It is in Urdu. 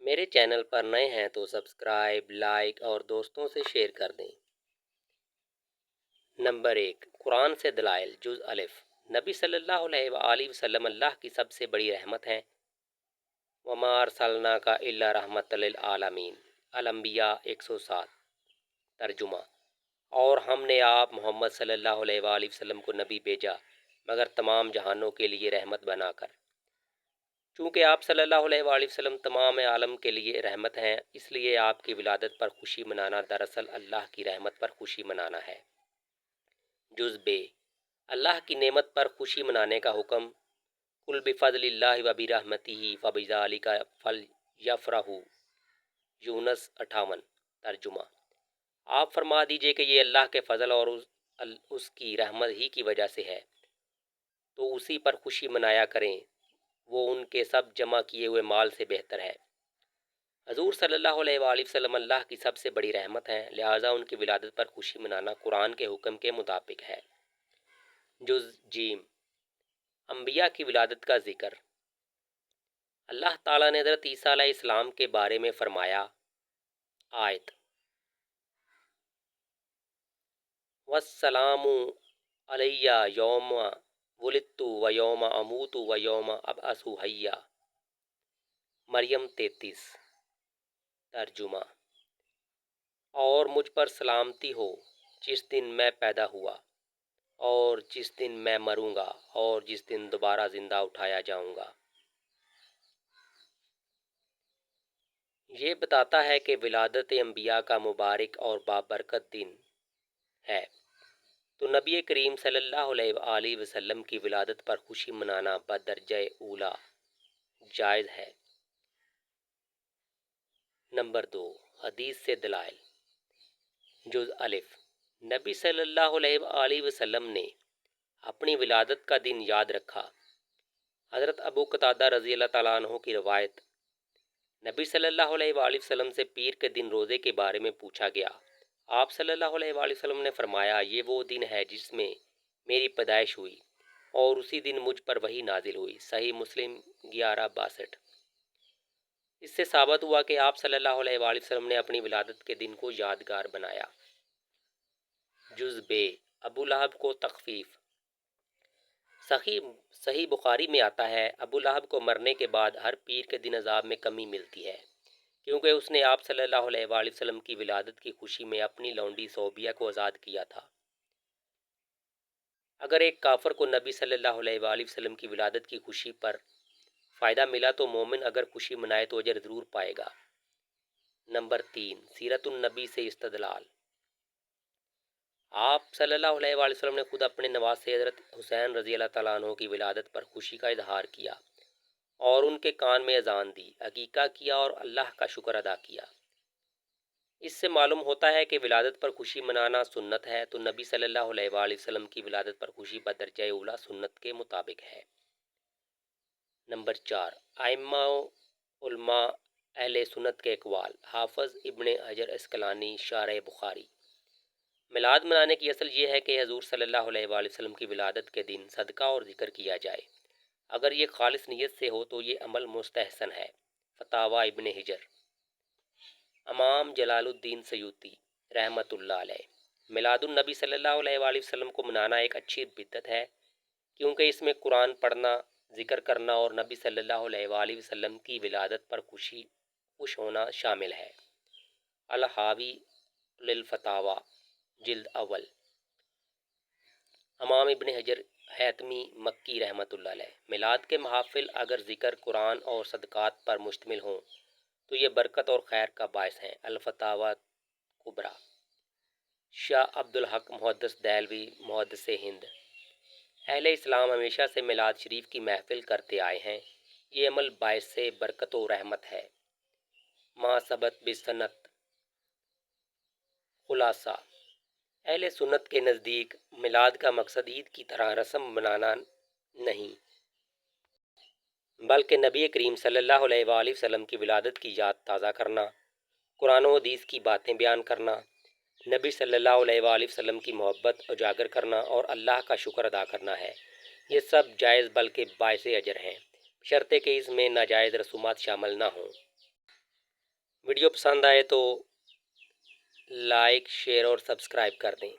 میرے چینل پر نئے ہیں تو سبسکرائب، لائک اور دوستوں سے شیئر کر دیں۔ نمبر 1، قرآن سے دلائل۔ جز الف۔ نبی صلی اللہ علیہ وآلہ وسلم اللہ کی سب سے بڑی رحمت ہیں۔ وَمَا أَرْسَلْنَاكَ إِلَّا رَحْمَةً لِلْعَالَمِينَ۔ الانبیاء 107۔ ترجمہ: اور ہم نے آپ محمد صلی اللہ علیہ وآلہ وسلم کو نبی بھیجا مگر تمام جہانوں کے لیے رحمت بنا کر۔ چونکہ آپ صلی اللہ علیہ وآلہ وسلم تمام عالم کے لیے رحمت ہیں، اس لیے آپ کی ولادت پر خوشی منانا دراصل اللہ کی رحمت پر خوشی منانا ہے۔ جز بے۔ اللہ کی نعمت پر خوشی منانے کا حکم۔ قل بفضل اللہ وبرحمتہ فبذلک فلیفرحوا۔ یونس 58۔ ترجمہ: آپ فرما دیجئے کہ یہ اللہ کے فضل اور اس کی رحمت ہی کی وجہ سے ہے، تو اسی پر خوشی منایا کریں، وہ ان کے سب جمع کیے ہوئے مال سے بہتر ہے۔ حضور صلی اللہ علیہ وآلہ وسلم اللہ کی سب سے بڑی رحمت ہیں، لہٰذا ان کی ولادت پر خوشی منانا قرآن کے حکم کے مطابق ہے۔ جز جیم۔ انبیاء کی ولادت کا ذکر۔ اللہ تعالیٰ نے حضرت عیسیٰ علیہ السلام کے بارے میں فرمایا، آیت: وَالسَّلَامُ عَلَيَّ یَوْمَ وُلِدتُّ وَیَوْمَ أَمُوتُ وَیَوْمَ أَبْعَثُ حَیًّا۔ مریم 33۔ ترجمہ: اور مجھ پر سلامتی ہو جس دن میں پیدا ہوا، اور جس دن میں مروں گا، اور جس دن دوبارہ زندہ اٹھایا جاؤں گا۔ یہ بتاتا ہے کہ ولادت انبیاء کا مبارک اور بابرکت دن ہے، تو نبی کریم صلی اللہ علیہ وآلہ وسلم کی ولادت پر خوشی منانا بدرجہ اولیٰ جائز ہے۔ نمبر 2، حدیث سے دلائل۔ جز الف۔ نبی صلی اللہ علیہ وآلہ وسلم نے اپنی ولادت کا دن یاد رکھا۔ حضرت ابو قتادہ رضی اللہ تعالیٰ عنہ کی روایت۔ نبی صلی اللہ علیہ وآلہ وسلم سے پیر کے دن روزے کے بارے میں پوچھا گیا۔ آپ صلی اللہ علیہ وآلہ وسلم نے فرمایا، یہ وہ دن ہے جس میں میری پیدائش ہوئی، اور اسی دن مجھ پر وحی نازل ہوئی۔ صحیح مسلم 1162۔ اس سے ثابت ہوا کہ آپ صلی اللہ علیہ وآلہ وسلم نے اپنی ولادت کے دن کو یادگار بنایا۔ جز بے۔ ابو لہب کو تخفیف۔ صحیح بخاری میں آتا ہے، ابو لہب کو مرنے کے بعد ہر پیر کے دن عذاب میں کمی ملتی ہے، کیونکہ اس نے آپ صلی اللہ علیہ وآلہ وسلم کی ولادت کی خوشی میں اپنی لونڈی صوبیہ کو آزاد کیا تھا۔ اگر ایک کافر کو نبی صلی اللہ علیہ وآلہ وسلم کی ولادت کی خوشی پر فائدہ ملا تو مومن اگر خوشی منائے تو اجر ضرور پائے گا۔ نمبر 3، سیرت النبی سے استدلال۔ آپ صلی اللہ علیہ وآلہ وسلم نے خود اپنے نواسے حضرت حسین رضی اللہ تعالیٰ عنہ کی ولادت پر خوشی کا اظہار کیا اور ان کے کان میں اذان دی، عقیقہ کیا اور اللہ کا شکر ادا کیا۔ اس سے معلوم ہوتا ہے کہ ولادت پر خوشی منانا سنت ہے، تو نبی صلی اللہ علیہ وآلہ وسلم کی ولادت پر خوشی بدرجہ اولیٰ سنت کے مطابق ہے۔ نمبر 4، ائمہ علماء اہل سنت کے اقوال۔ حافظ ابن حجر عسقلانی، شارح بخاری۔ میلاد منانے کی اصل یہ ہے کہ حضور صلی اللہ علیہ وآلہ وسلم کی ولادت کے دن صدقہ اور ذکر کیا جائے۔ اگر یہ خالص نیت سے ہو تو یہ عمل مستحسن ہے۔ فتاویٰ ابن حجر۔ امام جلال الدین سیوطی رحمۃ اللہ علیہ۔ میلاد النبی صلی اللہ علیہ وآلہ وسلم کو منانا ایک اچھی بدعت ہے، کیونکہ اس میں قرآن پڑھنا، ذکر کرنا اور نبی صلی اللہ علیہ وآلہ وسلم کی ولادت پر خوش ہونا شامل ہے۔ الحاوی للفتاویٰ، جلد اول۔ امام ابن حجر حیتمی مکی رحمۃ اللہ علیہ۔ میلاد کے محافل اگر ذکر، قرآن اور صدقات پر مشتمل ہوں تو یہ برکت اور خیر کا باعث ہیں۔ الفتاویٰ کبریٰ۔ شاہ عبد الحق محدث دہلوی، محدث ہند۔ اہل اسلام ہمیشہ سے میلاد شریف کی محفل کرتے آئے ہیں، یہ عمل باعث برکت و رحمت ہے۔ ما ثبت بسند۔ خلاصہ: اہل سنت کے نزدیک میلاد کا مقصد عید کی طرح رسم منانا نہیں، بلکہ نبی کریم صلی اللہ علیہ وآلہ وسلم کی ولادت کی یاد تازہ کرنا، قرآن و حدیث کی باتیں بیان کرنا، نبی صلی اللہ علیہ وآلہ وسلم کی محبت اجاگر کرنا اور اللہ کا شکر ادا کرنا ہے۔ یہ سب جائز بلکہ باعث اجر ہیں، بشرطے کہ اس میں ناجائز رسومات شامل نہ ہوں۔ ویڈیو پسند آئے تو لائک شیئر اور سبسکرائب کر دیں۔